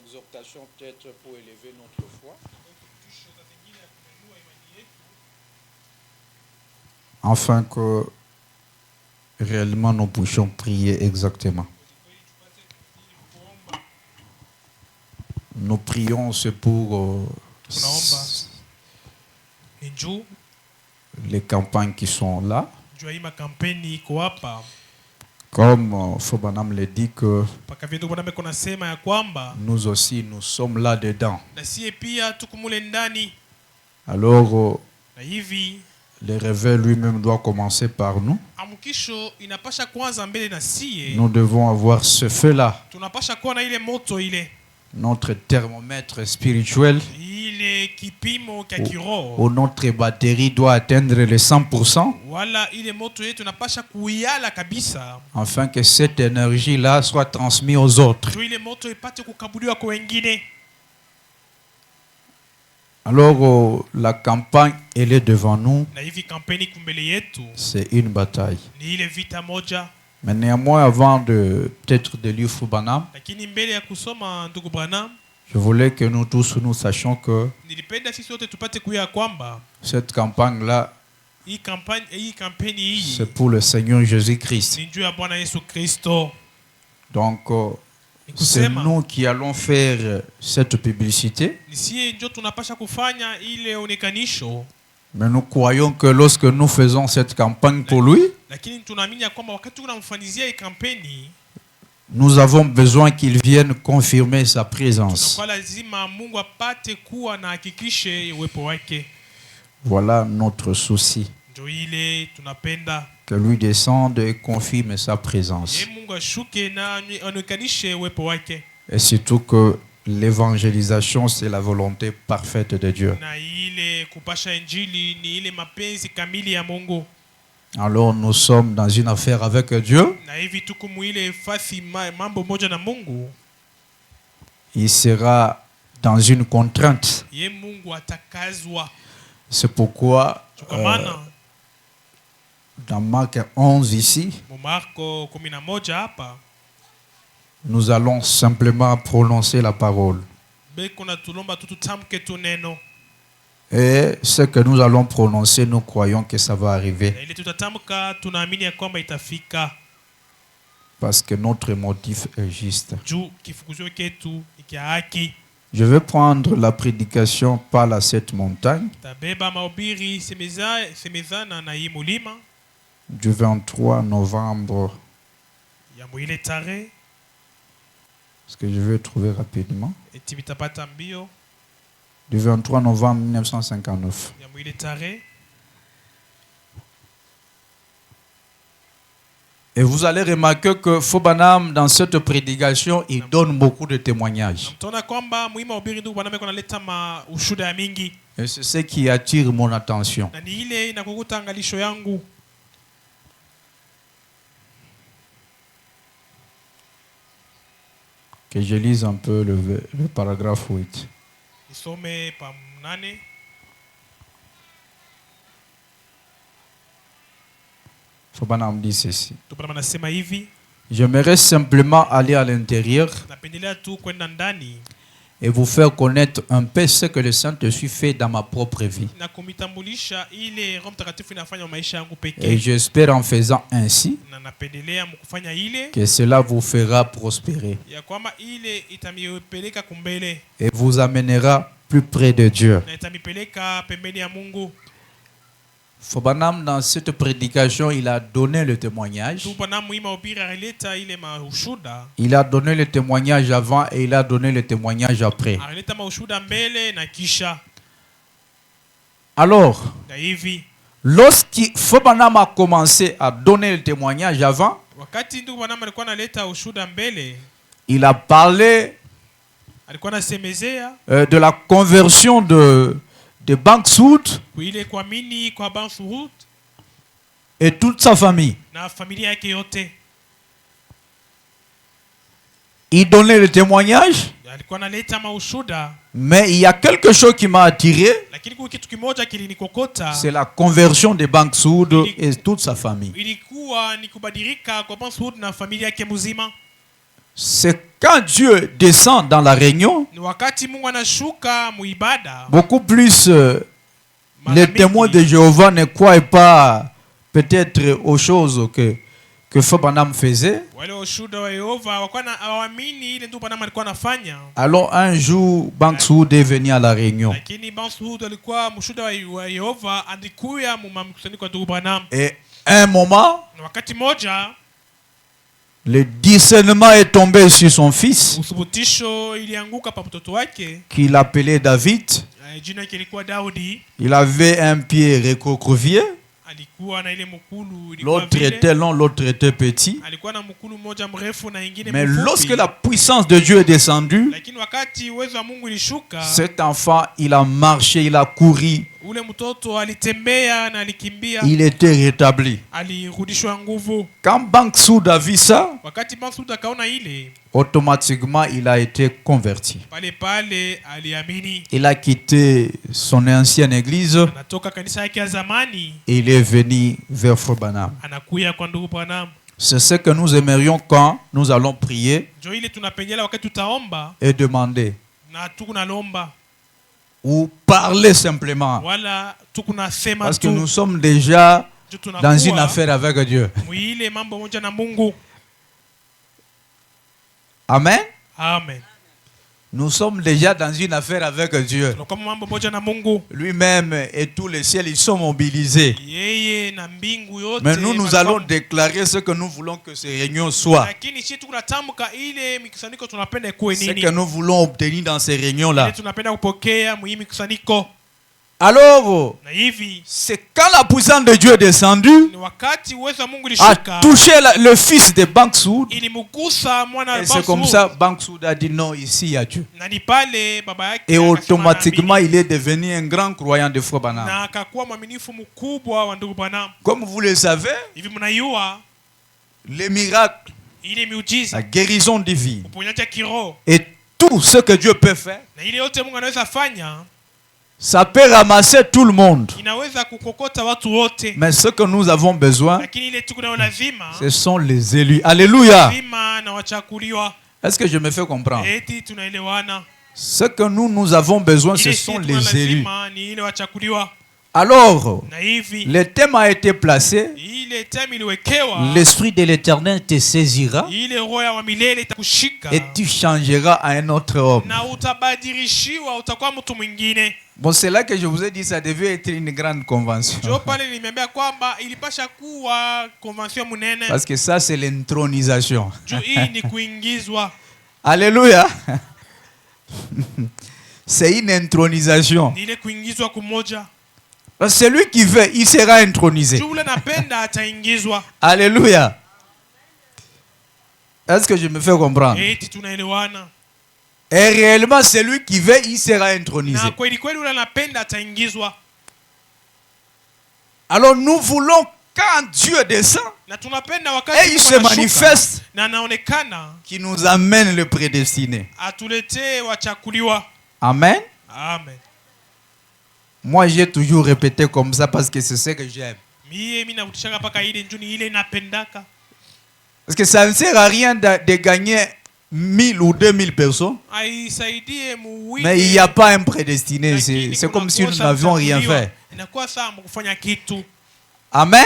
exhortation peut-être pour élever notre foi. Afin que réellement nous puissions prier exactement. Nous prions, c'est pour les campagnes qui sont là. Comme Fobanam l'a dit que nous aussi nous sommes là dedans. Alors le réveil lui-même doit commencer par nous. Nous devons avoir ce feu-là. Notre thermomètre spirituel où notre batterie doit atteindre les 100%, afin que cette énergie-là soit transmise aux autres. Alors la campagne, elle est devant nous. C'est une bataille. Mais néanmoins, avant de peut-être de lire Fobanam, je voulais que nous tous nous sachions que cette campagne-là, c'est pour le Seigneur Jésus-Christ. Donc, c'est nous qui allons faire cette publicité. Mais nous croyons que lorsque nous faisons cette campagne pour lui, nous avons besoin qu'il vienne confirmer sa présence. Voilà notre souci. Que lui descende et confirme sa présence. Et surtout que l'évangélisation, c'est la volonté parfaite de Dieu. Alors nous sommes dans une affaire avec Dieu. Il sera dans une contrainte. C'est pourquoi dans Marc 11 ici, nous allons simplement prononcer la parole. Et ce que nous allons prononcer, nous croyons que ça va arriver. Parce que notre motif est juste. Je vais prendre la prédication par la cette montagne du 23 novembre. Parce que je vais trouver rapidement. Du 23 novembre 1959. Et vous allez remarquer que Fobanam, dans cette prédication, il donne beaucoup de témoignages. Et c'est ce qui attire mon attention. Que je lise un peu le paragraphe 8. Fobanam dit ceci. J'aimerais simplement aller à l'intérieur et vous faire connaître un peu ce que le Saint-Esprit fait dans ma propre vie. Et j'espère en faisant ainsi que cela vous fera prospérer et vous amènera plus près de Dieu. Fobanam, dans cette prédication, il a donné le témoignage. Il a donné le témoignage avant et il a donné le témoignage après. Alors, lorsque Fobanam a commencé à donner le témoignage avant, il a parlé de la conversion de Bank Sud et toute sa famille. Il donnait le témoignage, mais il y a quelque chose qui m'a attiré, c'est la conversion de Bank Sud et toute sa famille. c'est quand Dieu descend dans la réunion, Ni wakati Mungu anashuka muibada. beaucoup plus Mara les mingi, témoins de Jéhovah ne croient pas peut-être aux choses que Frère Branham faisait. wale washuhuda wa Yehova wakuwa hawaamini ile ndugu Branham alikuwa anafanya. Alors un jour, Bank Soud est venu à la réunion. Lakini Bansoud alikuwa mshuhuda wa Yehova, alikuya mkusanyiko wa ndugu Branham. Et à un moment, Na wakati moja le discernement est tombé sur son fils, uthibitisho ilianguka pa mtoto wake, qu'il appelait David. jina yake ilikuwa Daudi. Il avait un pied recroquevillé. Alikuwa na ile mkulu ilikuwa L'autre vile. était long, l'autre était petit. Alikuwa na mkulu mmoja mrefu na ingine Mais mfupi. lorsque la puissance de Dieu est descendue, Lakini wakati uwezo wa Mungu ilishuka, cet enfant, il a marché, il a couru, ule mtoto alitembea na alikimbia, il était rétabli. alirudishwa nguvu. Quand Bank Soud a vu ça, Wakati Bansoud akaona ile, automatiquement, il a été converti. pale pale aliamini. Il a quitté son ancienne église Anatoka kanisa yake ya zamani, et il est venu vers Frère Branham. anakuya kwa ndugu Branham. C'est ce que nous aimerions quand nous allons prier Ndio ile tunapenyela wakati tutaomba et demander na tukunalomba ou parler simplement. wala tukunasema Parce que tu. nous sommes déjà Ndio dans une tunakuwa affaire avec Dieu. mwile mambo moja na Mungu. Amen. Amen. Nous sommes déjà dans une affaire avec Dieu. Tunakuwa mambo moja na Mungu. Lui-même et tous les ciels, ils sont mobilisés. Yeye na mbingu yote. Mais nous allons déclarer ce que nous voulons que ces réunions soient. Lakini sisi tunatamka ile mikusanyiko tunapenda ikuwe Ce nini? que nous voulons obtenir dans ces réunions-là. Ile tunapenda kupokea muhimu mikusanyiko. Alors, Na hivi c'est quand la puissance de Dieu est descendue, ni wakati uwezo wa Mungu a ilishuka, touché le fils de Bank Soud. ilimgusa mwana wa Et c'est comme Bansoud. ça Bank Soud a dit non, ici il y a Dieu. Na ni pale baba yake Et akasema automatiquement, anaamini. il est devenu un grand croyant de Frère Branham. Na akakuwa mwaminifu mkubwa wa ndugu Branham. Comme vous le savez, Hivi mnaiua les miracles, ile miujiza, la guérison divine uponyaji wa kiroho et tout ce que Dieu peut faire, na ile yote Mungu anaweza fanya, ça peut ramasser tout le monde. inaweza kukokota watu wote. Mais ce que nous avons besoin, Lakini ile tuko nayo lazima, ce sont les élus. Alléluia. lazima na wachakuliwa. Est-ce que je me fais comprendre? Eti tunaelewana. Ce que nous avons besoin, ce Ile sont si tuna les élus. lazima ni ile wachakuliwa. Alors, Na hivi le thème a été placé. ile time iliwekewa, L'Esprit de l'Éternel te saisira ile roho ya milele itakushika et tu changeras à un autre homme. na utabadilishiwa, utakuwa mtu mwingine. Bon, c'est là que je vous ai dit, ça devait être une grande convention. Ndio pale nimeambia kwamba ilipasha kuwa konvention munene. Parce que ça, c'est l'intronisation. Juu hii ni kuingizwa. Alléluia. C'est une intronisation. Ni ile kuingizwa kumoja. Parce que celui qui veut, il sera intronisé. Juu ule napenda ataingizwa. Alléluia. Est-ce que je me fais comprendre? Eti tunaelewana. Et réellement, celui qui veut, il sera intronisé. Na kweli kweli ule napenda ataingizwa. Alors nous voulons, quand Dieu descend, Na tunapenda et wakati il Mungu se anashuka, manifeste, na anaonekana qui nous amène le prédestiné. atuletee wachakuliwa. Amen. Amen. Moi, j'ai toujours répété comme ça parce que c'est ce que j'aime. Mimi narudishaka paka ile njuni ile napendaka. Parce que ça ne sert à rien de gagner 1000 ou 2000 personnes, Aisaidie muwile. mais il n'y a pas un prédestiné. Lakini C'est comme si nous kunakosa n'avions rien mchaguliwa. fait. Inakuwa sawa kufanya kitu. Amen.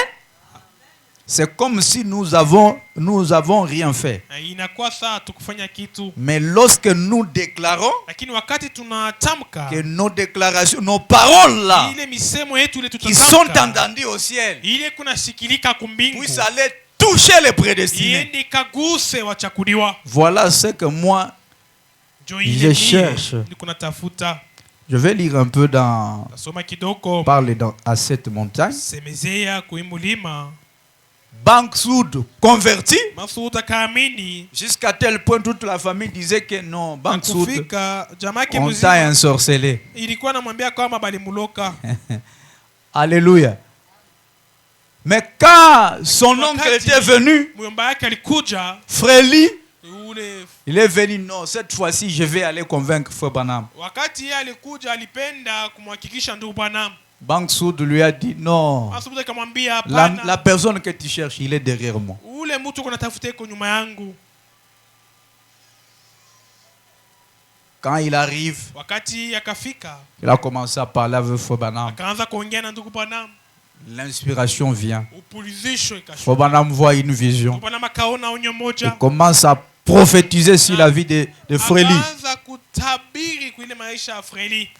C'est comme si nous avons rien fait. Na inakuwa sawa tukufanya kitu. Mais lorsque nous déclarons Lakini wakati tunatamka que nos déclarations, nos paroles là, ile misemo yetu ile qui sont tutatamka, entendues au ciel, ile kuna sikilika kumbingu, puissent aller toucher les prédestinés. iende kaguse wachakuliwa. Voilà ce que moi, Jo Je ile cherche. niko natafuta. je vais lire un peu dans, Tasoma kidogo. parler à cette montagne. Semezea kuimulima. Bank Soud converti, Masuta kaamini. jusqu'à tel point toute la famille disait que non, Bank Soud, Kufika jamaa yake on mzima t'a ensorcelé. ilikuwa namwambia kwamba balimuloka. Alléluia. Mais quand son oncle était venu, Muyomba yake alikuja Frélie, ule, il est venu, non, cette fois-ci, je vais aller convaincre Frère Branham. wakati yeye alikuja alipenda kumhakikisha ndugu Branham. Bank Soud lui a dit, non, Asubuhi akamwambia la hapana, personne que tu cherches, il est derrière moi. ule mtu kuna tafuta iko nyuma yangu. Quand il arrive, wakati akafika il a commencé à parler avec Fobanam. akaanza kuongea na ndugu Branham, L'inspiration vient. upulizisho ikashuka. Fobanam voit une vision. Ndugu Branham akaona onyo Il moja, commence à prophétiser sur la vie de Frélie. akaanza kutabiri kwa ile maisha ya Freli.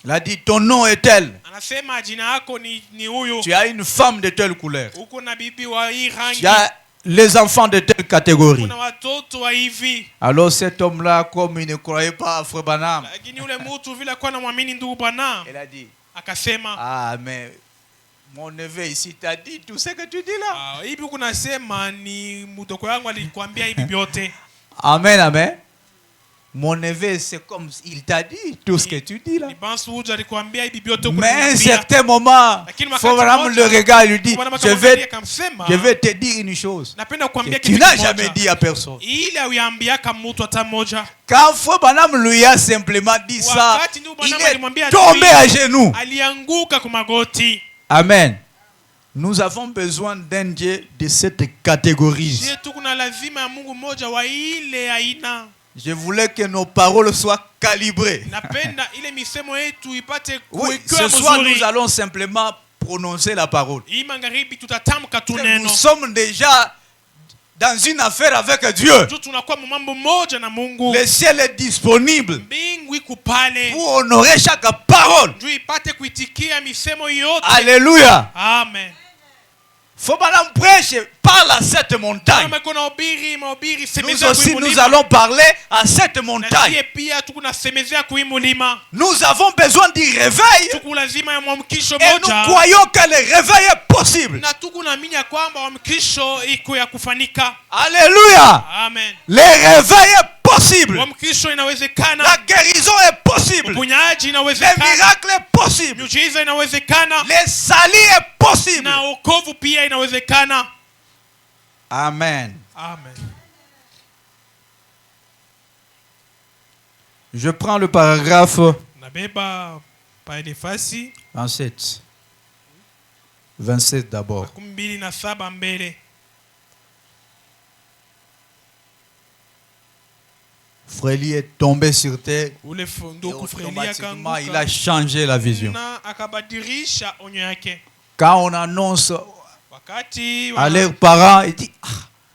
Il a dit, ton nom est tel. Anasema jina yako ni huyu, Tu as une femme de telle couleur. uko na bibi wa hii rangi, Tu as les enfants de telle catégorie. kuna watoto wa hivi. Alors cet homme-là, comme il ne croyait pas à Frère Branham, Lakini yule mtu vile alikuwa anamwamini ndugu Branham, il a dit, akasema ah mais mon neveu ici t'a dit tout ce que tu dis là. hivi huku nasema ni mtoko yangu alikwambia hivi vyote. Amen, amen. Mon neveu, c'est comme il t'a dit tout ce que tu dis là. Ni bansu huja alikwambia hivi vyote huku. Mais à un certain moment, Frère Branham le regarde, il lui dit, je vais te dire une chose napenda que kuambia tu kitu n'as kimoja, jamais dit à personne. ili auambiaka mtu hata mmoja. Quand Frère Branham lui a simplement dit ça, Wakati ndugu il Branham est alimwambia tombé hivi, à genoux. alianguka kwa magoti. Amen. Nous avons besoin d'un Dieu de cette catégorie. Je tu kuna lazima ya Mungu mmoja wa ile aina. Je voulais que nos paroles soient calibrées. Napenda ile misemo yetu ipate Oui, kuwekewa ce soir, mzuri. nous allons simplement prononcer la parole. Hii magharibi tutatamka tu Nous neno. sommes déjà dans une affaire avec Dieu. Tu tunakuwa mambo moja na Mungu. Le ciel est disponible Mbingu iko pale. pour honorer chaque parole. Juu ipate kuitikia misemo yote. Alléluia. Amen. Faut pas prêche, parle à cette montagne. Kama kuna ubiri, mahubiri, Nous semezea aussi, kuimulima. nous allons parler à cette Na montagne. sie pia tuko na semezea kuimulima. Nous avons besoin du réveil Tuko lazima ya mwamkisho et nous moja. croyons que le réveil est possible. Na tuko naamini ya kwamba mwamkisho iko ya kufanika. Alléluia. Amen. Le réveil est possible. Mwamkisho inawezekana. La guérison est possible. Uponyaji Le inawezekana. miracle est possible. Miujiza inawezekana. Le salut est possible. Na wokovu pia inawezekana. Amen. Amen. Je prends le paragraphe Nabeba pa nafasi 27. 27 d'abord. 27 mbele. Frélie est tombé sur terre. Ule Et ndugu Freli automatiquement, il akaanguka a changé la vision. na akabadilisha onyo yake. Quand on annonce Wakati à leurs parents, il dit,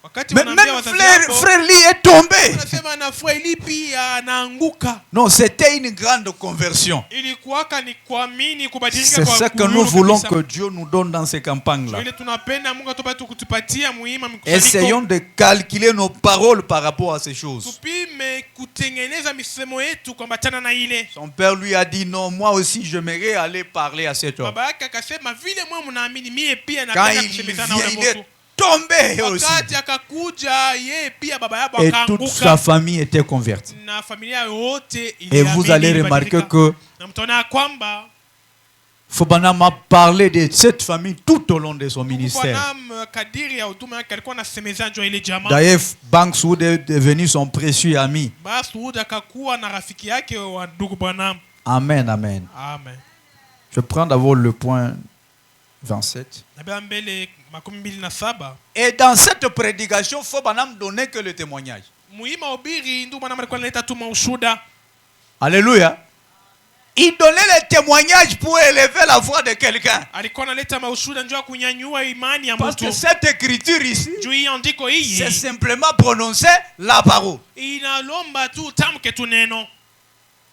wakati mais wanaambia même wazazi wako, Frélie est tombé. wanasema na Freli pia anaanguka. Non, c'était une grande conversion. Ilikuwaka ni kuamini kubadilika C'est kwa ce que nous kuhuru voulons kabisa. que Dieu nous donne dans ces campagnes-là. Ile tunapenda Mungu atupate kutupatia muhimu mkusanyiko. Essayons de calculer nos paroles par rapport à ces choses. Tupime kutengeneza misemo yetu kuambatana na ile. Son père lui a dit, non, moi aussi j'aimerais aller parler à cet homme. Baba yake akasema vile mwe mnaamini mie pia Quand napenda il kusemezana vient, na il ule est mtu. tombé aussi. Wakati akakuja yeye pia baba yabo Et toute sa akaanguka famille était convertie. na familia yote Et iliamini. vous allez remarquer que na mtaona kwamba Fobanam a parlé de cette famille tout au long de son ministère. Branham kadiri ya huduma yake alikuwa anasemezea juu ya ile jamaa. D'ailleurs, Banks Wood est devenu son précieux ami. Basi Wood akakuwa na rafiki yake wa ndugu Branham. Amen, amen. Amen. Je prends d'abord le point 27. Nabia mbele 27. Et dans cette prédication, Fobanam donnait que le témoignage. Muhimu ubiri ndugu Branham alikuwa analeta tu maushuda. Alléluia. Il donnait le témoignage pour élever la voix de quelqu'un. Alikuwa analeta maushuda njoo kunyanyua imani ya Parce que mtu. cette écriture ici, Juu hii andiko c'est hii simplement prononcer la parole. inalomba tu tamke tu neno.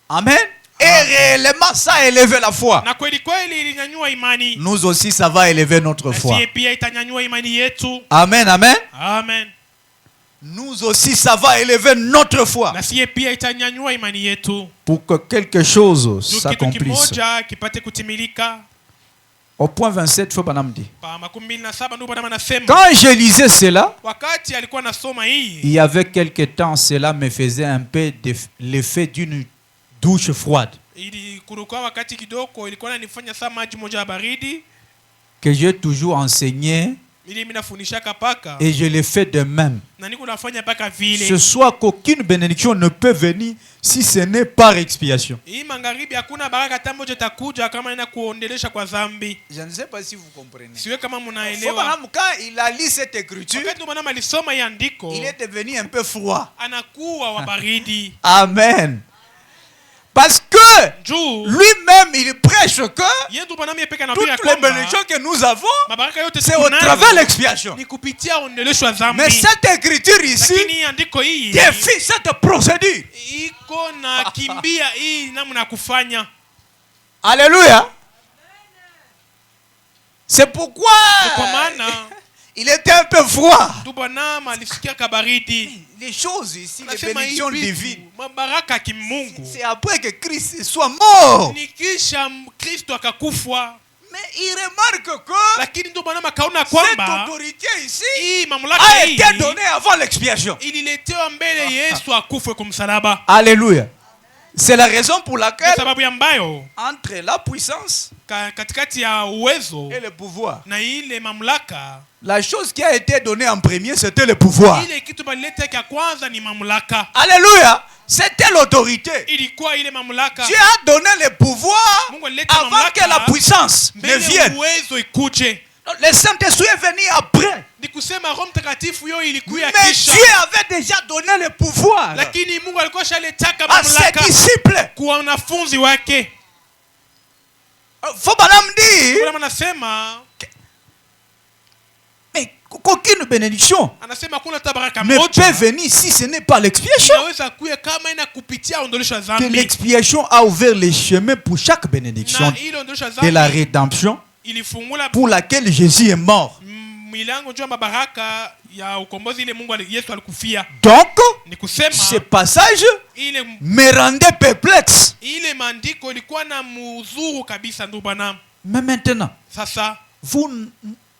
Amen. Et réellement, ça a élevé la foi. Na kweli kweli ilinyanyua imani. Nous aussi, ça va élever notre Na foi. sie pia itanyanyua imani yetu. Amen, amen. Amen. Nous aussi, ça va élever notre foi. Na sie pia itanyanyua imani yetu. Pour que quelque chose Juu kitu s'accomplisse. kimoja kipate kutimilika. Au point 27, Fobanam dit. Pa 27 ndugu Branham anasema Quand je lisais cela, wakati alikuwa anasoma il hii y avait quelque temps, cela me faisait un peu l'effet d'une douche froide. ili kulikuwa wakati kidogo ilikuwa inanifanya saa maji moja ya baridi Que j'ai toujours enseigné ili mimi nafundishaka paka et je le fais de même. na niko nafanya paka Ce vile. soit qu'aucune bénédiction ne peut venir si ce n'est par expiation. Hii magharibi hakuna baraka hata moja itakuja kama ina kuondelesha kwa dhambi. Je ne sais pas si vous comprenez. Siwe kama mnaelewa. Fobanam, quand il a lu cette écriture, Wakati Branham alisoma hii andiko il est devenu un peu froid. anakuwa wa baridi. Amen. Parce que juu lui-même, il prêche que yeye ndio Branham yeye peke anaambia toutes les kwamba bénédictions que nous avons, mabaraka yote c'est au travers de l'expiation. ni kupitia ondolesho wa dhambi. Mais cette écriture ici Lakini andiko hii défie cette procédure. iko na kimbia hii namna ya kufanya. Alléluia. C'est pourquoi Kwa maana il était un peu froid. ndio Branham alisikia kabaridi. Les choses ici, les Anasema bénédictions hii divines, vitu, mabaraka ya kimungu c'est après que Christ soit mort. ni kisha Kristo akakufwa. Mais il remarque que Lakini ndio Branham akaona cette kwamba autorité ici hii mamlaka a hii été donnée avant l'expiation. ililetewa mbele Yesu akufwe kwa msalaba. Alléluia. C'est la raison pour Kwa laquelle sababu ambayo entre la puissance katikati ya uwezo et le pouvoir, na ile mamlaka, la chose qui a été donnée en premier, c'était le pouvoir. ile kitu balileta ya kwanza ni mamlaka. Alléluia. C'était l'autorité. Ilikuwa ile mamlaka. Dieu a donné le pouvoir Mungu alileta avant mamlaka que la puissance ne mbele vienne. uwezo ikuje. Le Saint-Esprit est venu après. Ni kusema Roho Mtakatifu yo ilikuya Mais kisha. Dieu avait déjà donné le pouvoir Lakini Mungu alikuwa shaletaka à ses mamlaka disciples. kwa wanafunzi wake. Faut pas me dire, Bwana anasema mais qu'aucune bénédiction anasema kuna tabaraka ne moja peut venir si ce n'est pas l'expiation. inaweza kuya kama ina kupitia ondolesho ya Que dhambi. l'expiation a ouvert les chemins pour chaque bénédiction Na ile ondolesho ya de la dhambi rédemption ilifungula pour laquelle Jésus est mort. milango juu ya mabaraka ya ukombozi ile Mungu Yesu alikufia. Donc, Ni kusema ce passage ile me rendait perplexe. maandiko ilikuwa na muzuru kabisa ndugu bwana. Mais maintenant, Sasa vous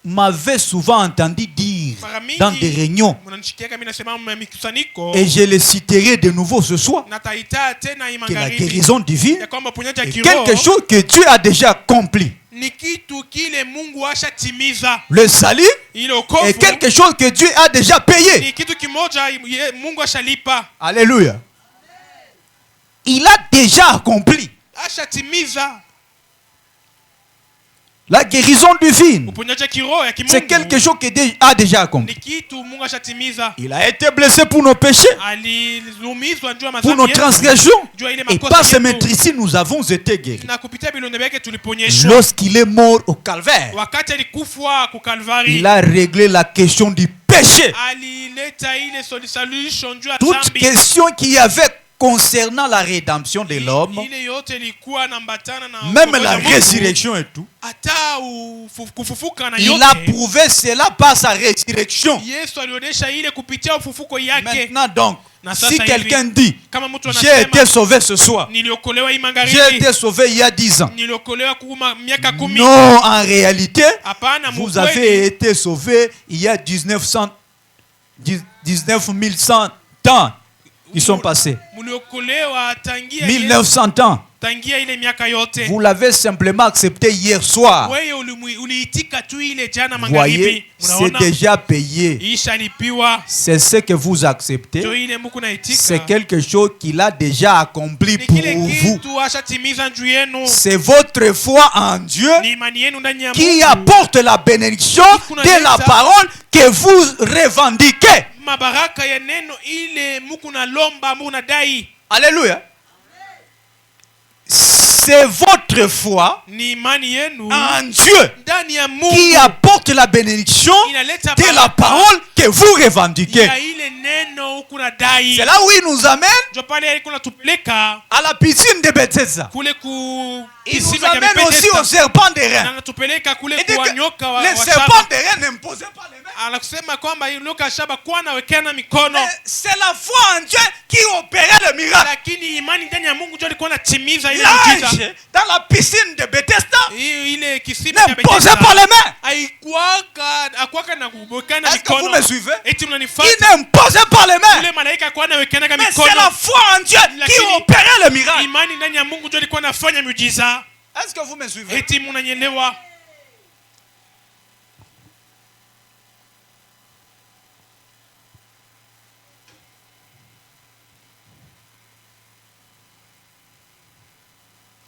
m'avez souvent entendu dire dans des réunions, mnanishikia mimi nasema mikusanyiko et je le citerai de nouveau ce soir, nataita tena que la imagharibi guérison divine ya kwamba ponyaji ya est kiroho quelque chose que Dieu a déjà accompli. ni kitu kile Mungu ashatimiza. Le salut Ile est wokovu quelque chose que Dieu a déjà payé. ni kitu kimoja Mungu ashalipa, Alléluia. Il a déjà accompli. ashatimiza. La guérison divine, Uponyaji wa kiroho ya c'est quelque kimungu chose qui a déjà accompli. ni kitu Mungu ashatimiza. Il a été blessé pour nos péchés, Alilumizwa juu ya pour nos madhambi yetu, transgressions. juu ya ile Et par makosa ses yetu, maîtrises, nous avons été guéris. na kupitia bilonde vyake tuliponyeshwa. Lorsqu'il est mort au calvaire, Wakati alikufwa ku Kalvari, il a réglé la question du péché. alileta ile solution juu ya Toute dhambi. question qu'il y avait concernant la rédemption de l'homme, Ile yote ilikuwa nambatana na même ukombozi la wa Mungu. résurrection et tout, Hata kufufuka na il yote a prouvé cela par sa résurrection. Yesu alionyesha ile kupitia ufufuko yake. Maintenant donc, Na si sasa quelqu'un hivi, dit, kama mtu j'ai été anasema sauvé ce soir, niliokolewa hii j'ai magharibi, été sauvé il y a 10 ans. niliokolewa kuma miaka 10. Non, en réalité, Hapana, vous avez été sauvé il y a 19 100 ans qui sont passés. muliokolewa tangia 1900 ans. tangia ile miaka yote. Vous l'avez simplement accepté hier soir. Wewe uliitika tu ile jana Voyez, magharibi. c'est Unaona? déjà payé. Ishalipiwa. C'est ce que vous acceptez. Ndio ile Mungu naitika. C'est quelque chose qu'il a déjà accompli Ni pour kile vous. kitu ashatimiza juu yenu. C'est votre foi en Dieu Ni imani yenu ndani ya qui Mungu. apporte la bénédiction de la parole que vous revendiquez. Mabaraka ya neno ile Mungu nalomba, Mungu nadai. Alléluia. C'est votre foi Ni imani yenu en Dieu ndani ya Mungu qui apporte la bénédiction inaleta de la baraka parole que vous revendiquez. ya ile neno huku nadai. C'est là où il nous amène Ndio pale alikuwa natupeleka à la piscine de Bethesda. kule ku Il nous kisima cha amène aussi Bethesda. au serpent de Na rein. anatupeleka kule Il dit kwa que nyoka wa les shaba. serpents de rein n'imposaient pas les mains. Anasema kwamba nyoka ya shaba kwa nawekana mikono, Mais c'est la foi en Dieu qui opérait le miracle. lakini imani ndani ya Mungu ndio alikuwa anatimiza ile miujiza. L'ange dans la piscine de Bethesda Ile kisima cha n'imposait pas les mains. haikuwaka na kuwekana Est-ce que vous mikono. me suivez? Eti Il mnanifuata? n'imposait pas les mains. Yule malaika alikuwa anawekana Mais mikono. c'est la foi en Dieu qui Lakini opérait le miracle. imani ndani ya Mungu ndio alikuwa anafanya miujiza. Est-ce que vous me suivez? Eti mnanyelewa?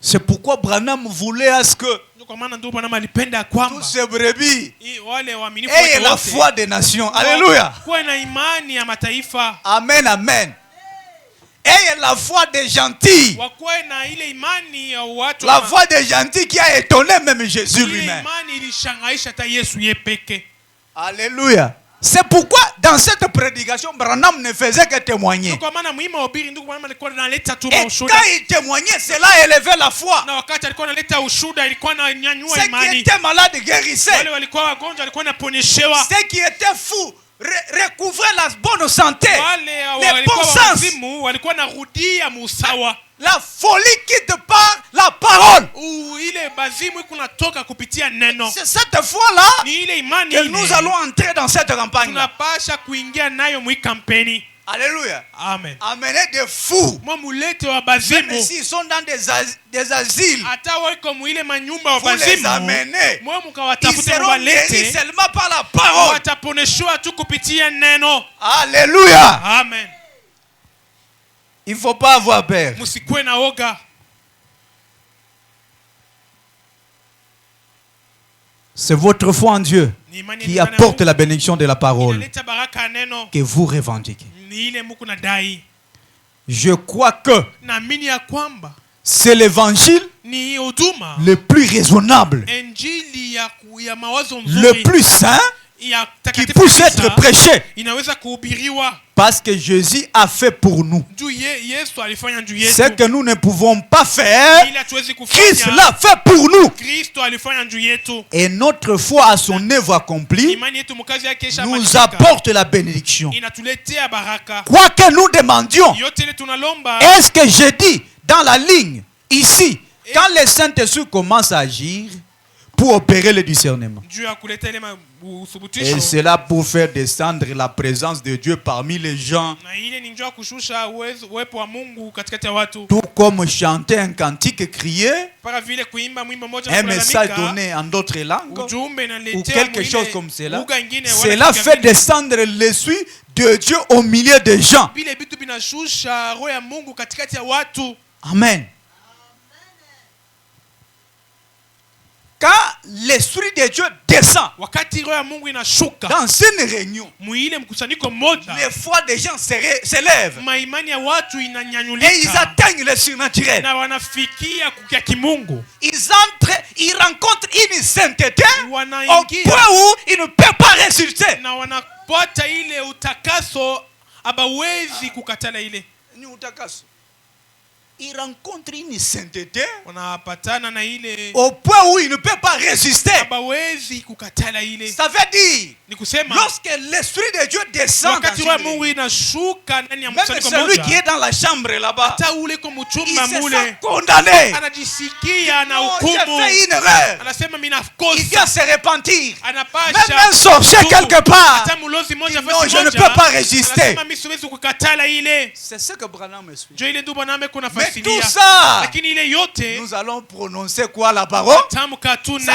C'est pourquoi Branham voulait à ce que Ndio kwa maana ndio Bwana alipenda kwamba tous ces brebis wale waaminifu aient wote la wote foi des nations. Alléluia. kuwe na imani ya mataifa. Amen, amen. Et la foi des gentils. wakuwe na ile imani ya watu La foi des gentils qui a étonné même Jésus ile lui-même. imani ilishangaisha hata Yesu yeye peke. Alléluia. C'est pourquoi dans cette prédication, Branham ne faisait que témoigner. Kwa maana muhimu wa ubiri ndugu Branham alikuwa analeta tu Et ushuhuda. quand il témoignait, cela élevait la foi. Na wakati alikuwa analeta ushuhuda ilikuwa inanyanyua Ceux qui imani. étaient malades guérissaient. Wale walikuwa wagonjwa walikuwa wanaponyeshewa. Ceux qui étaient fous recouvraient la bonne santé. Wale Les bons sens. walikuwa narudia musawa. La folie quitte par la parole. Ile bazimu iko natoka kupitia neno. C'est cette foi-là Ni ile imani que nous allons entrer dans cette campagne. Tunapasha kuingia nayo mwi kampeni. Alléluia. Amen. Amener des fous. Mulete wa bazimu. Même s'ils sont dans des asiles. Hata wako mwile manyumba wa Vous les bazimu. amenez. Ils seront guéris seulement par la parole. Wataponeshwa tu kupitia neno. Alléluia. Amen. Il ne faut pas avoir peur. Musikwe na oga. C'est votre foi en Dieu qui apporte la bénédiction de la parole que vous revendiquez. Je crois que c'est l'évangile le plus raisonnable, le plus saint qui puisse être prêché. Parce que Jésus a fait pour nous ce que nous ne pouvons pas faire. Christ l'a fait pour nous. Et notre foi à son œuvre accomplie nous apporte la bénédiction. Quoi que nous demandions, est-ce que je dis dans la ligne ici, quand le Saint-Esprit commence à agir pour opérer le discernement, et c'est là pour faire descendre la présence de Dieu parmi les gens, tout comme chanter un cantique, crier un message donné en d'autres langues ou quelque chose comme cela. Cela fait descendre l'esprit de Dieu au milieu des gens. Amen. Quand l'esprit de Dieu descend dans une réunion, les foi des gens s'élèvent et ils atteignent le surnaturel. Ils entrent, ils rencontrent une sainteté au point où ils ne peuvent pas résulter. Il rencontre une sainteté au point où il ne peut pas résister. Ça veut dire, lorsque l'esprit de Dieu descend dans une réunion, même celui qui est dans la chambre là-bas, il se sent condamné. Non, j'ai fait une erreur. Il vient se repentir. Même un sorcier quelque part, non, je ne peux pas résister. C'est ce que Branham explique. Mais tout ça, nous allons prononcer quoi, la parole? Ça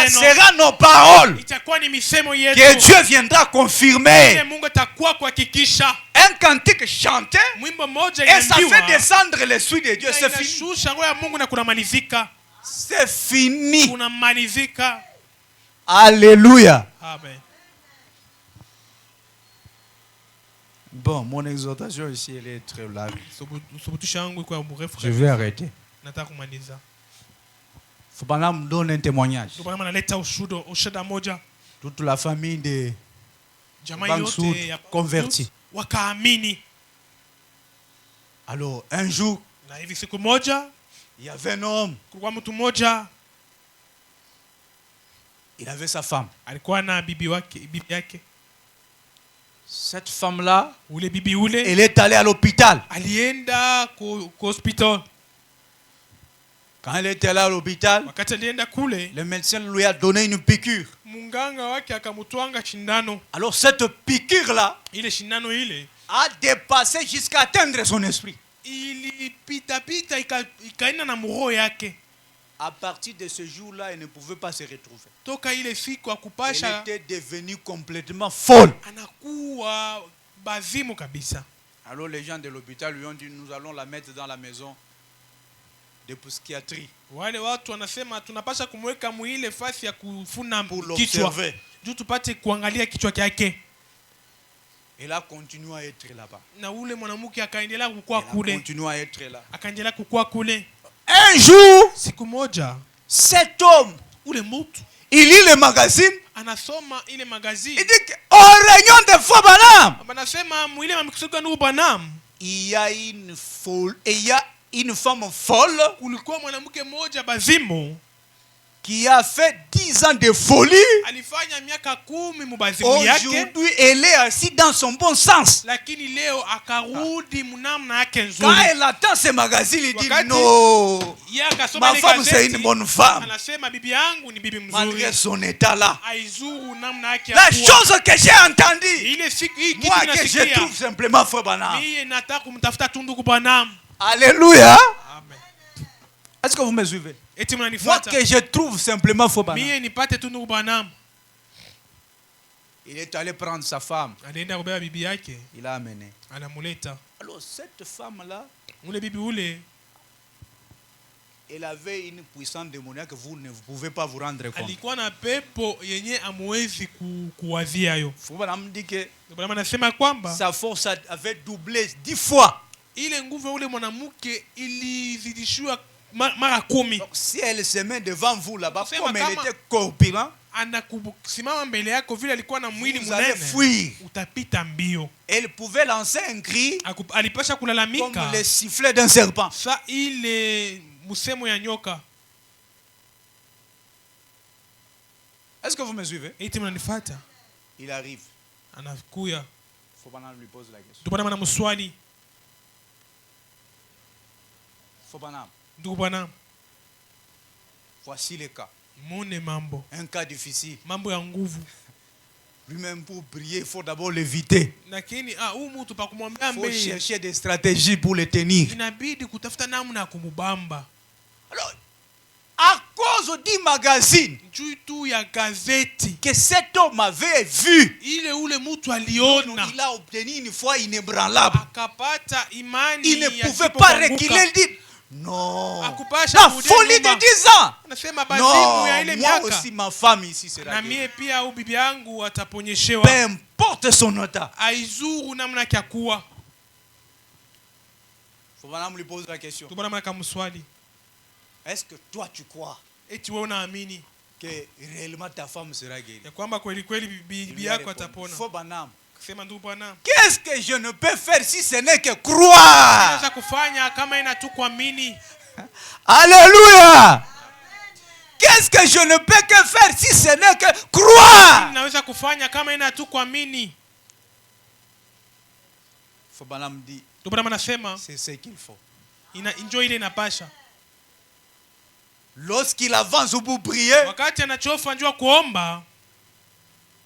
sera nos paroles que Dieu viendra confirmer. Un cantique chanté et ça fait descendre l'esprit de Dieu. C'est fini. C'est fini. Alléluia. Amen. Bon, mon exhortation ici, elle est très large. Je vais arrêter. Branham donne un témoignage. Toute la famille de Bangsoud convertie. Alors, un jour, il y avait un homme. Il avait sa femme. Cette femme-là, elle est allée à l'hôpital. Quand elle était allée à l'hôpital, le médecin lui a donné une piqûre. Alors cette piqûre-là a dépassé jusqu'à atteindre son esprit. À partir de ce jour-là, elle ne pouvait pas se retrouver. Elle était devenue complètement folle. Alors les gens de l'hôpital lui ont dit, nous allons la mettre dans la maison de psychiatrie pour l'observer. Elle a continué à être là-bas. Na ule mwanamke akaendelea kukua kule. Continue à être là. Akaendelea kukua kule. Un jour, siku moja, cet homme, ule mtu, il lit le magazine. Anasoma ile magazine. Il dit au réunion de Frère Branham. Anasema mwile mamikusuka ndugu Branham. Il y a une femme folle. Kulikuwa mwanamke mmoja bazimu. Qui a fait 10 ans de folie. Alifanya miaka 10 mubazimu yake. Aujourd'hui, elle est assise dans son bon sens. Lakini leo akarudi mnamna yake nzuri. Quand elle attend ce magazine, il dit non. Ma femme c'est une bonne femme. Anasema bibi yangu ni bibi mzuri. Malgré son état là. Aizuru namna yake. La chose que j'ai entendue. Moi que je trouve simplement Frère Branham. Mimi nataka kumtafuta tu ndugu Branham. Alléluia. Amen. Est-ce que vous me suivez? Moi que je trouve simplement Frère Branham. Il est allé prendre sa femme. Il l'a amené. Alors cette femme-là, elle avait une puissance démoniaque que vous ne pouvez pas vous rendre compte. Frère Branham dit que sa force avait doublé 10 fois. Donc, si elle se met devant vous là-bas, comme elle était corpulente, vous allez fuir. Elle pouvait lancer un cri comme le sifflet d'un serpent. Est-ce que vous me suivez? Il arrive. Faut pas lui poser la question. Faut pas. Voici le cas. Un cas difficile. Lui-même pour prier, il faut d'abord l'éviter. Il faut chercher des stratégies pour le tenir. Alors, à cause du magazine que cet homme avait vu, il a obtenu une foi inébranlable. Il ne pouvait pas reculer. Il dit non, la folie de 10 ans. Non, moi aussi ma femme ici sera guérie. Peu importe son état. Faut vraiment lui poser la question. Est-ce que toi tu crois que réellement ta femme sera guérie? Faut banam. Qu'est-ce que je ne peux faire si ce n'est que croire? Alléluia. Qu'est-ce que je ne peux que faire si ce n'est que croire? Faut banam dit, c'est ce qu'il faut. Lorsqu'il avance pour prier,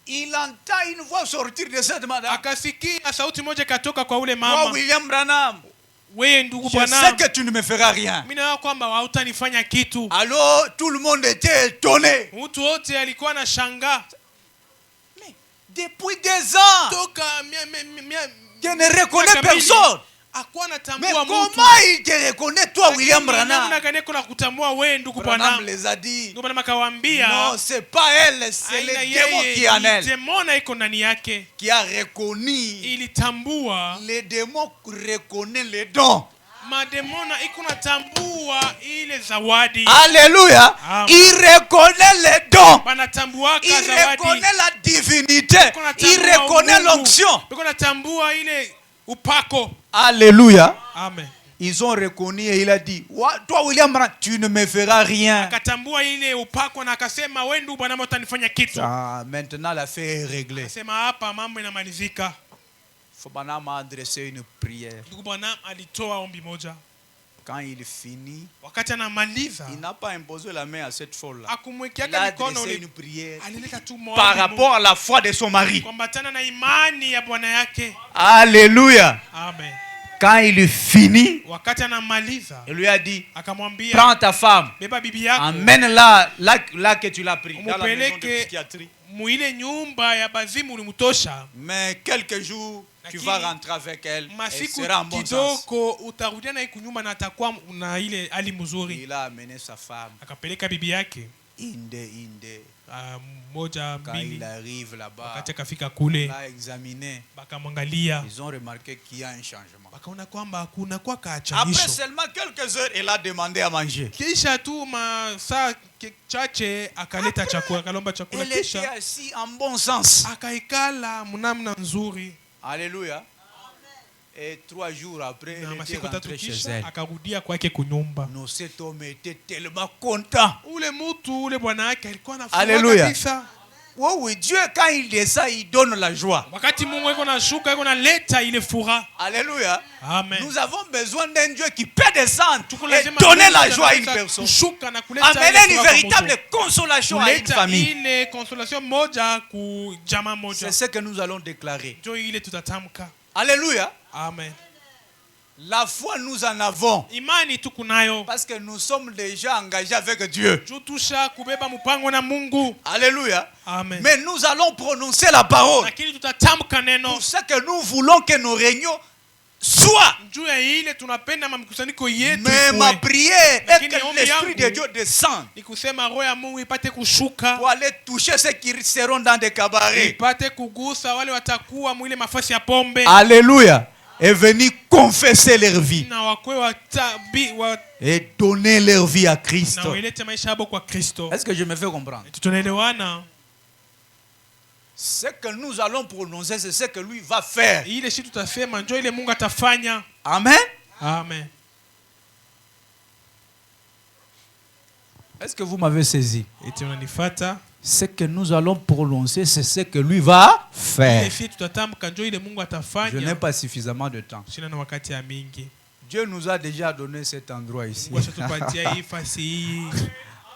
il entend une voix sortir de cette madame. Oh, William Branham, je sais que tu ne me feras rien. Alors tout le monde était étonné. Mais depuis 2 ans, je ne reconnais personne. Mais comment il te reconnaît toi, William Branham? Branham les a dit, non, c'est pas elle, c'est le démon qui est en elle, qui a reconnu. Les démons reconnaissent les dons. Alléluia. Il reconnaît les dons. Il reconnaît la divinité. Il reconnaît l'onction. Alléluia. Amen. Ils ont reconnu et il a dit, toi William Branham, tu ne me feras rien. Maintenant l'affaire est réglée. Branham a adressé une prière. Quand il finit, il n'a pas imposé la main à cette folle-là. Il a adressé une prière par rapport à la foi de son mari. Alléluia. Amen. Quand il finit, il lui a dit, prends ta femme, emmène-la là que tu l'as pris, dans la maison de psychiatrie. Mais quelques jours, tu vas rentrer avec elle et sera en bon sens. Il a amené sa femme. moja quand mbili il arrive là-bas, wakati akafika kule l'a examiné, bakamwangalia ils ont remarqué qu'il y a un changement. bakaona kwamba kuna kwa Après kachanisho. seulement quelques heures, il a demandé à manger. Kisha tu masaa chache akaleta chakula, akalomba chakula, Elle était kisha assise en bon sens. akaikala mnamna nzuri. Alléluia. Et 3 jours après, Na elle était masiku tatu rentrée chez kisha elle. akarudia kwake kunyumba. Non, cet homme était tellement content. Ule mtu ule bwana yake alikuwa na Alléluia. furaha kabisa. Oh oui, Dieu, quand il descend, il donne la joie. Wakati Mungu yuko na shuka, yuko na leta ile furaha. Alléluia. Amen. Nous avons besoin d'un Dieu qui peut descendre Tuko et lazima donner Mungu la joie à une anaweza personne. kushuka na kuleta Amener ile une furaha kwa véritable mtu. consolation à une Kuleta famille. ile consolation moja ku jamaa moja. C'est ce que nous allons déclarer. Ndio ile tutatamka. Alléluia. Amen. La foi, nous en avons. Imani tuko nayo. Parce que nous sommes déjà engagés avec Dieu. Tutusha kubeba mpango na Mungu. Alléluia. Amen. Mais nous allons prononcer la parole. Lakini tutatamka neno. Pour ce que nous voulons que nos réunions soient. Juu ya ile tunapenda mkusanyiko yetu. Mais ma prière est Lakini que ombi l'Esprit de yangu Dieu descende ni kusema roho ya Mungu ipate kushuka. pour aller toucher ceux qui seront dans des cabarets. Ipate kugusa wale watakuwa mwile mafasi ya pombe. Alléluia. Et venir confesser leur vie. Na wakwe Et donner leur vie à Christ. na wailete maisha yao kwa Kristo. Est-ce que je me fais comprendre? Tunaelewana? Ce que nous allons prononcer, c'est ce que lui va faire. Ile shi tutasema njoo ile Mungu atafanya. Amen. Amen. Est-ce que vous m'avez saisi? Eti unanifuata? Ce que nous allons prononcer, c'est ce que lui va faire. Ile shi tutatamka njoo ile Mungu atafanya. Je n'ai pas suffisamment de temps. Sina na wakati ya mingi. Dieu nous a déjà donné cet endroit ici. Mungu ashatupatia hii fasi hii.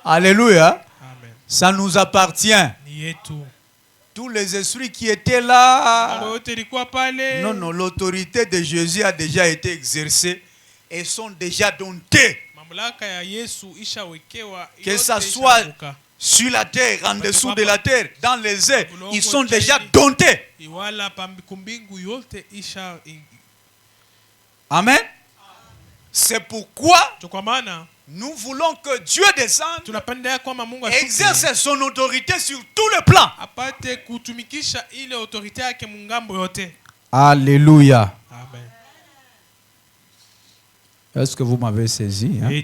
Alléluia. Amen. Ça nous appartient. Ni yetu. Tous les esprits qui étaient là. Wote ilikuwa pale. Non, non, l'autorité de Jésus a déjà été exercée et sont déjà domptés. Mamlaka ya Yesu ishawekewa. Que ça soit sur la terre, en dessous de la terre, dans les airs, ils sont déjà domptés. Amen. C'est pourquoi nous voulons que Dieu descende et exerce son autorité sur tout le plan. Alléluia. Amen. Est-ce que vous m'avez saisi? Hein?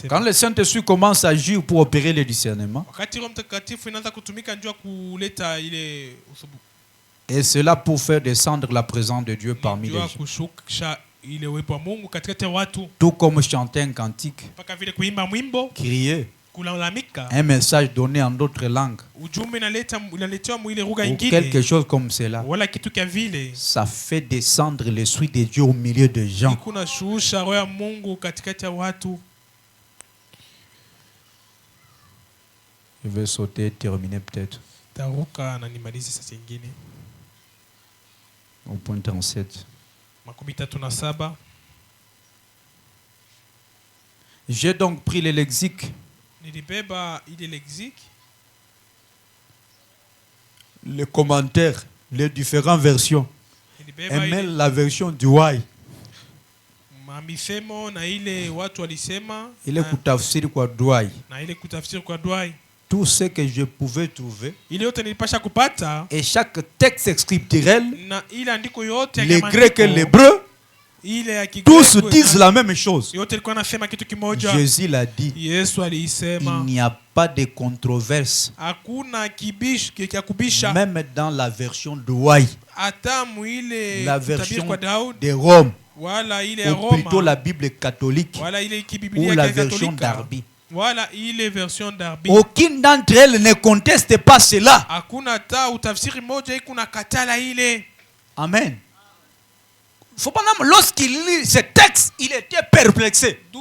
Quand le Saint-Esprit commence à agir pour opérer le discernement, et cela pour faire descendre la présence de Dieu parmi les gens. Tout comme chanter un cantique, crier, un message donné en d'autres langues, ou quelque chose comme cela, ça fait descendre l'Esprit de Dieu au milieu des gens. Je vais sauter et terminer peut-être. Au point 37. J'ai donc pris le lexique. Les commentaires, les différentes versions. Et même la version du Wai. Il est kutafsiri kwa Douai. Tout ce que je pouvais trouver. Et chaque texte scripturel, les Grecs et les Hébreux, tous disent la même chose. Jésus l'a dit. Il n'y a pas de controverse. Même dans la version de Douai. La version de Rome. Ou plutôt la Bible catholique. Ou la version d'Arbi. Aucune d'entre elles ne conteste pas cela. Amen. Lorsqu'il lit ce texte, il était perplexé. C'est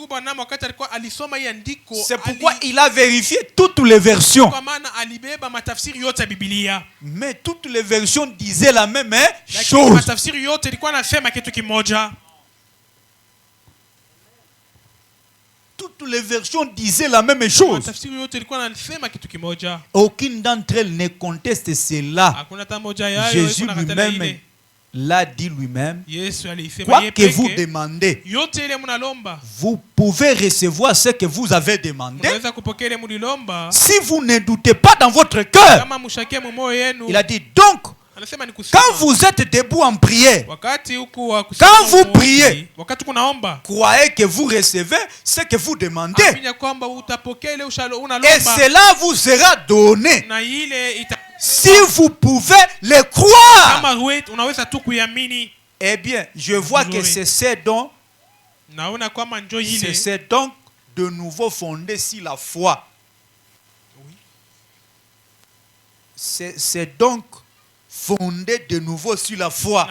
pourquoi il a vérifié toutes les versions. Mais toutes les versions disaient la même chose. Toutes les versions disaient la même chose. Aucune d'entre elles ne conteste cela. Jésus lui-même l'a dit lui-même, quoi que vous demandez, vous pouvez recevoir ce que vous avez demandé. Si vous ne doutez pas dans votre cœur, il a dit donc, quand vous êtes debout en prière, quand vous priez, croyez que vous recevez ce que vous demandez, et cela vous sera donné. Si vous pouvez le croire, eh bien, je vois que c'est ces dons de nouveau fondés sur la foi. C'est donc fondé de nouveau sur la foi.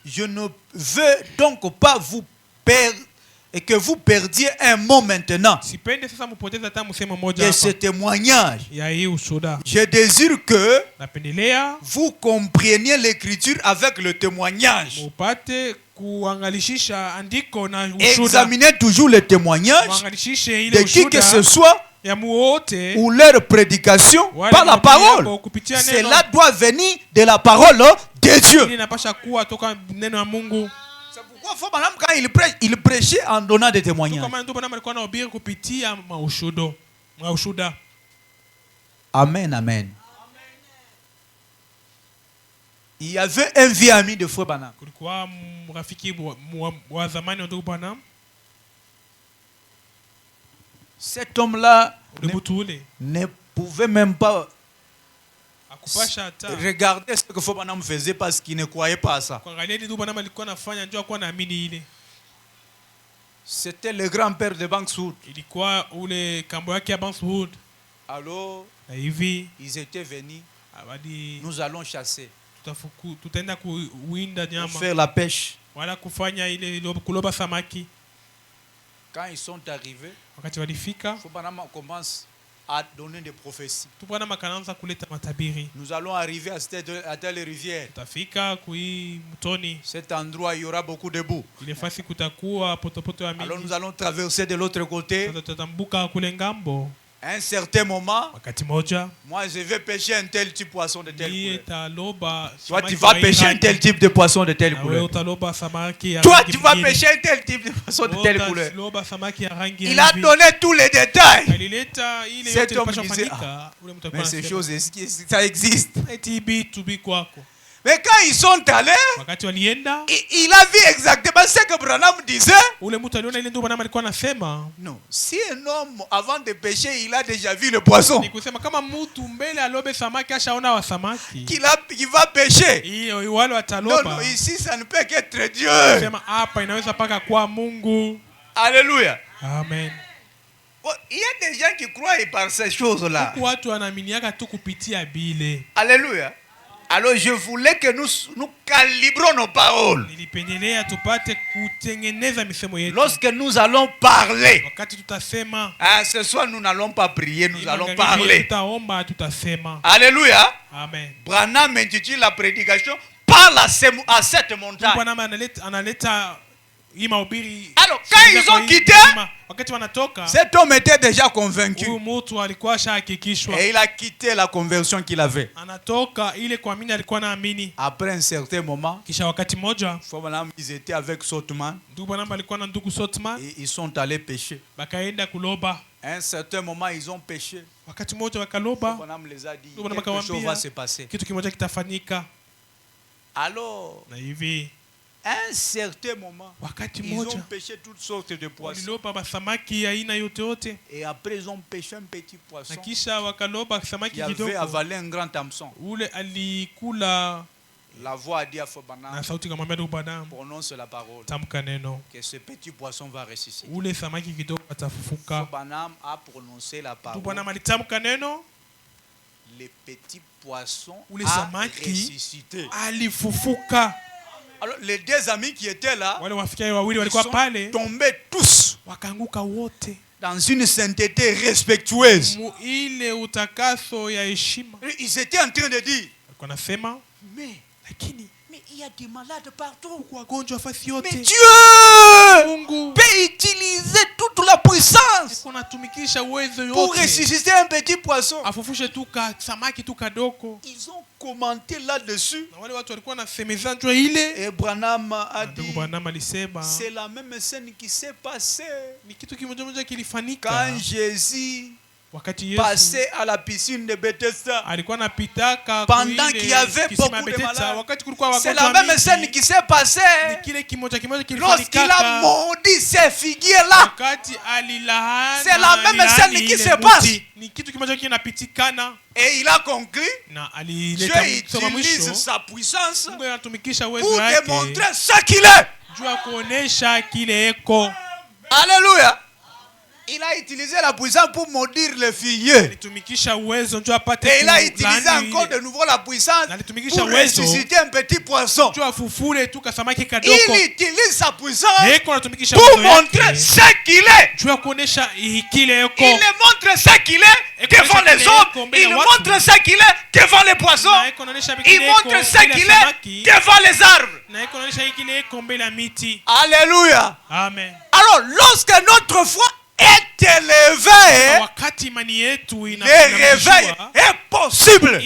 Je ne veux donc pas vous perdre et que vous perdiez un mot maintenant de ce témoignage. Je désire que vous compreniez l'écriture avec le témoignage. Examinez toujours le témoignage de qui que ce soit ou leur prédication par la parole. Cela doit venir de la parole de Dieu. C'est pourquoi quand il prêchait en donnant des témoignages. Amen, amen. Il y avait un vieux ami de Frère Branham. Cet homme-là ne pouvait même pas regarder ce que Frère Branham faisait parce qu'il ne croyait pas à ça. C'était le grand-père de Bankswood. Alors, ils étaient venus. Nous allons chasser. Faire la pêche. Quand ils sont arrivés, Frère Branham commence à donner des prophéties. Nous allons arriver à telle rivière. Cet endroit, il y aura beaucoup de boue. Alors nous allons traverser de l'autre côté. À un certain moment, moi je vais pêcher un tel type de poisson de telle couleur. Toi tu vas pêcher un tel type de poisson de telle couleur. Toi tu vas pêcher un tel type de poisson de telle couleur. Il a donné tous les détails. Cet homme disait, mais ces choses, ça existe. Mais quand ils sont allés, il a vu exactement ce que Branham disait. Non, si un homme avant de pêcher, il a déjà vu le poisson, qu'il va pêcher. Non, ici ça ne peut qu'être Dieu. Alléluia. Amen. Il y a des gens qui croient par ces choses-là. Alléluia. Alors je voulais que nous calibrons nos paroles. Lorsque nous allons parler, ce soir nous n'allons pas prier, nous allons parler. Alléluia. Amen. Branham intitule la prédication Parle à cette montagne. Alors quand ils ont quitté, cet homme était déjà convaincu. Et il a quitté la conversion qu'il avait. Après un certain moment, ils étaient avec Sotman. Et ils sont allés pêcher. À un certain moment, ils ont pêché. Sotman les a dit, quelque chose va se passer. Alors, à un certain moment, ils ont pêché toutes sortes de poissons. Et après, ils ont pêché un petit poisson qui avait avalé un grand hameçon. La voix a dit à Frère Branham, prononce la parole, que ce petit poisson va ressusciter. Frère Branham a prononcé la parole. Le petit poisson a ressuscité. Alors, les deux amis qui étaient là, ils sont tombés tous dans une sainteté respectueuse. Ils étaient en train de dire, mais Mais il y a des malades partout. Mais Dieu peut utiliser toute la puissance pour ressusciter un petit poisson. Ils ont commenté là-dessus. Et Branham a dit, c'est la même scène qui s'est passée quand Jésus passé à la piscine de Bethesda pendant qu'il y avait beaucoup de malades. C'est la même scène qui s'est passée lorsqu'il a maudit ces figuiers-là. C'est la même scène qui se passe. Et il a conclu, Dieu utilise sa puissance pour démontrer ce qu'il est. Alléluia. Il a utilisé la puissance pour maudire les figuiers. Et il a utilisé encore de nouveau la puissance pour ressusciter un petit poisson. Il utilise sa puissance pour montrer ce qu'il est. Il montre ce qu'il est devant les hommes. Il montre ce qu'il est devant les poissons. Il montre ce qu'il est devant les arbres. Alléluia. Amen. Alors, lorsque notre foi est élevé, le réveil est possible.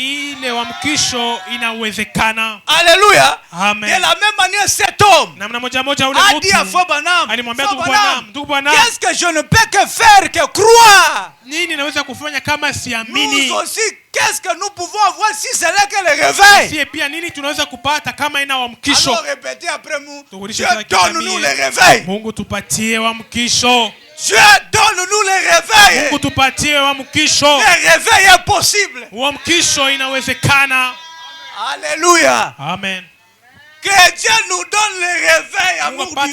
Alléluia. Amen. De la même manière, cet homme a dit à Fobanam, qu'est-ce que je ne peux que faire que croire? Nous aussi, qu'est-ce que nous pouvons avoir si c'est là que le réveil? Alors répétez après moi, Dieu donne-nous le réveil. Dieu donne-nous le réveil. Le réveil est possible. Alléluia. Amen. Que Dieu nous donne le réveil, amour divin.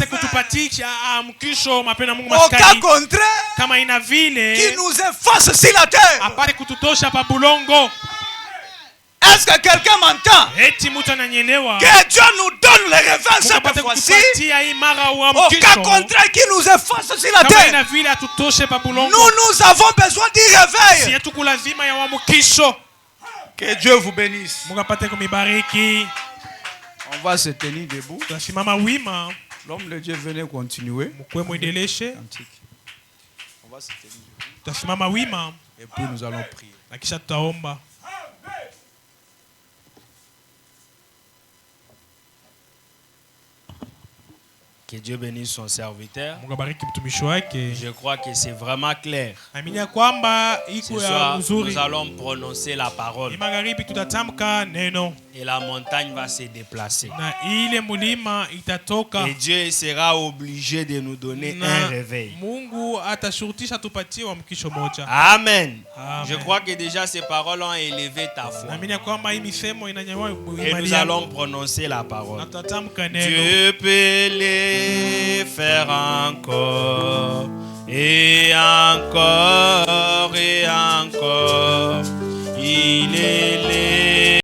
Au cas contraire, qui nous efface sur la terre. Est-ce que quelqu'un m'entend? Que Dieu nous donne le réveil cette fois-ci. Au cas contraire, qui nous efface sur la terre. Nous avons besoin du réveil. Que Dieu vous bénisse. On va se tenir debout. L'homme de Dieu venait continuer. On va se tenir debout. Et puis nous allons prier. Que Dieu bénisse son serviteur. Je crois que c'est vraiment clair. Ce soir, nous allons prononcer la parole. Et la montagne va se déplacer. Et Dieu sera obligé de nous donner un réveil. Amen. Je crois que déjà ces paroles ont élevé ta foi. Et nous allons prononcer la parole. Dieu peut les faire encore et encore et encore. Il est